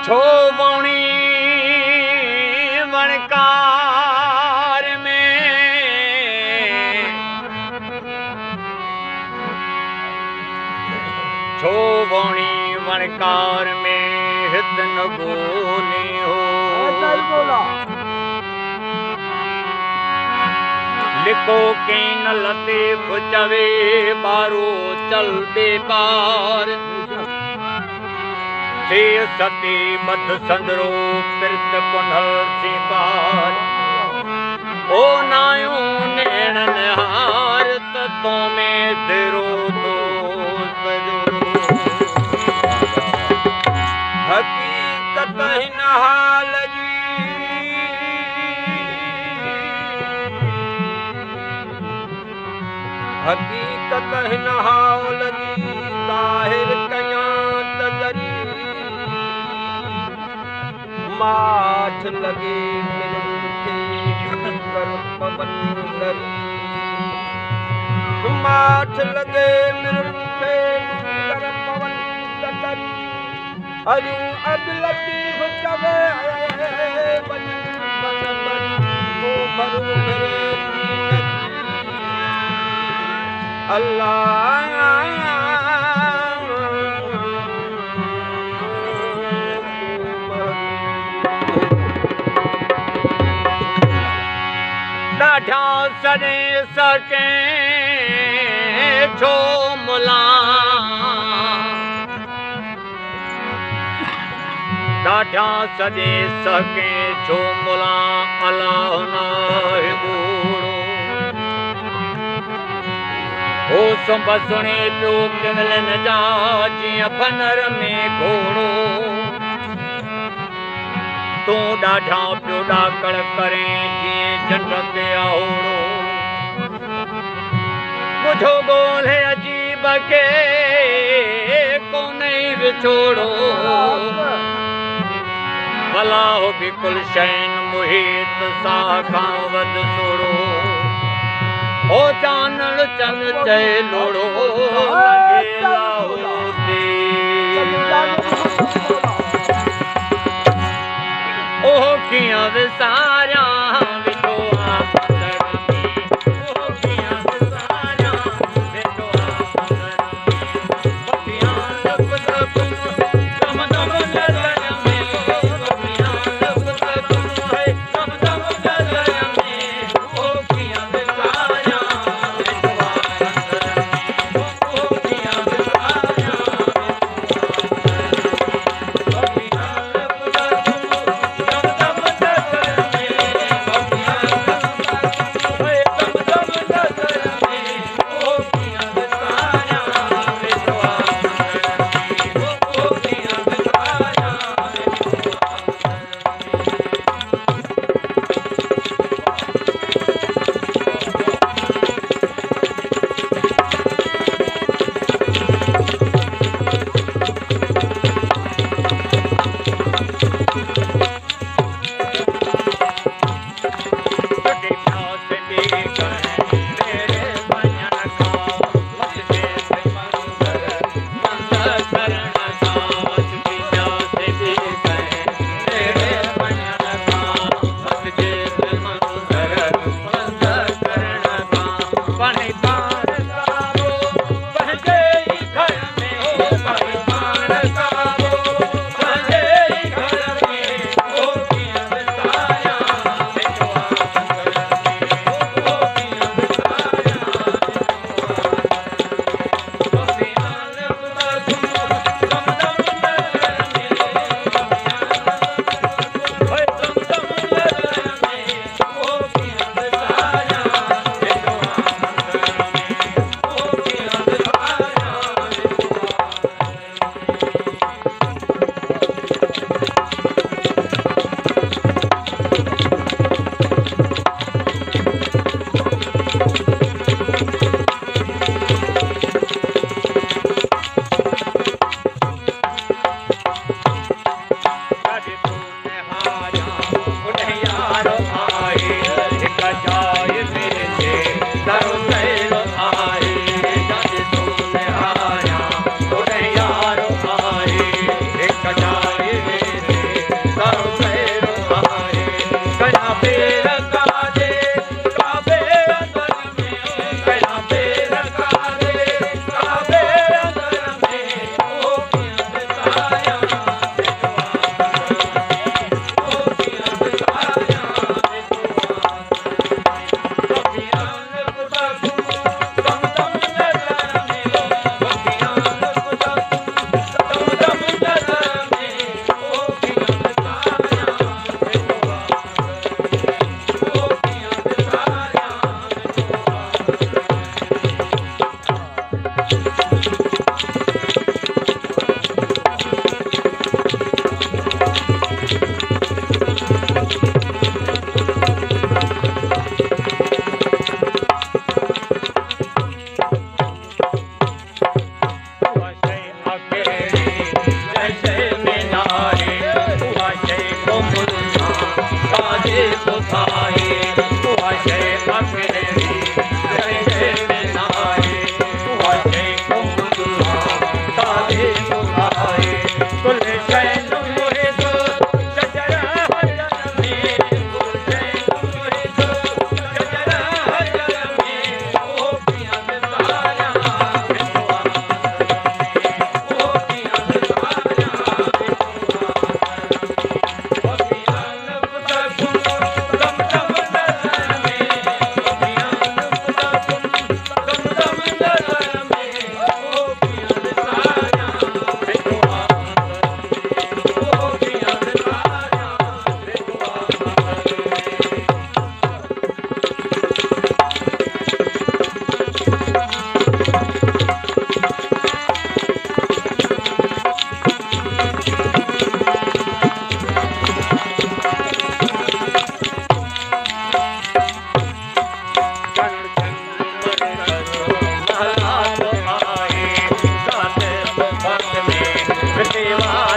छोवणी वणकार में छोवणी वणकार में हित न बोले हो लिखो के न लतीफ चवे बारो चल बेपार से सती बद संदरो पिरत पुनल से पार ओ नायो नैण निहार तो में तेरो दोस्त हकीकत हिन हाल जी हकीकत हिन हाल जी ज़ाहिर कयां तजरी माठ लगे मिलते कर पवन लरी माठ लगे मिलते कर पवन लरी अरु अब लतीफ कवे बन वो भरू मेरे अल्लाह ॾाढा सॾे सके छो मुला ॾाढा सॾे सके छो मुला अलाह नाहे बूढ़ो हो संभ सुणे पियो किमलन जा जीअं फनर में घोड़ो तू ॾाढा पियो ॾाकड़ करे जीअं चंड ते आओड़ो मुझो ॻोल्हे अजीब खे कोन्हे विछोड़ो भला हो बि कुल शयुनि मुहित साह खां वध सोड़ो ओ चानण चंद चए लोड़ो ओ कियां विसारियां विठो पखेड़ी जैसे मीनारे हुआ शेख मुल्ला साजे सुथाए हुआ शेख पखेड़ी जैसे मीनारे हुआ शेख मुल्ला साजे सुथाए गुलशन मुहित गजरा हजर में गुलशन मुहित गजरा हजर में ओ पिया सारा देवा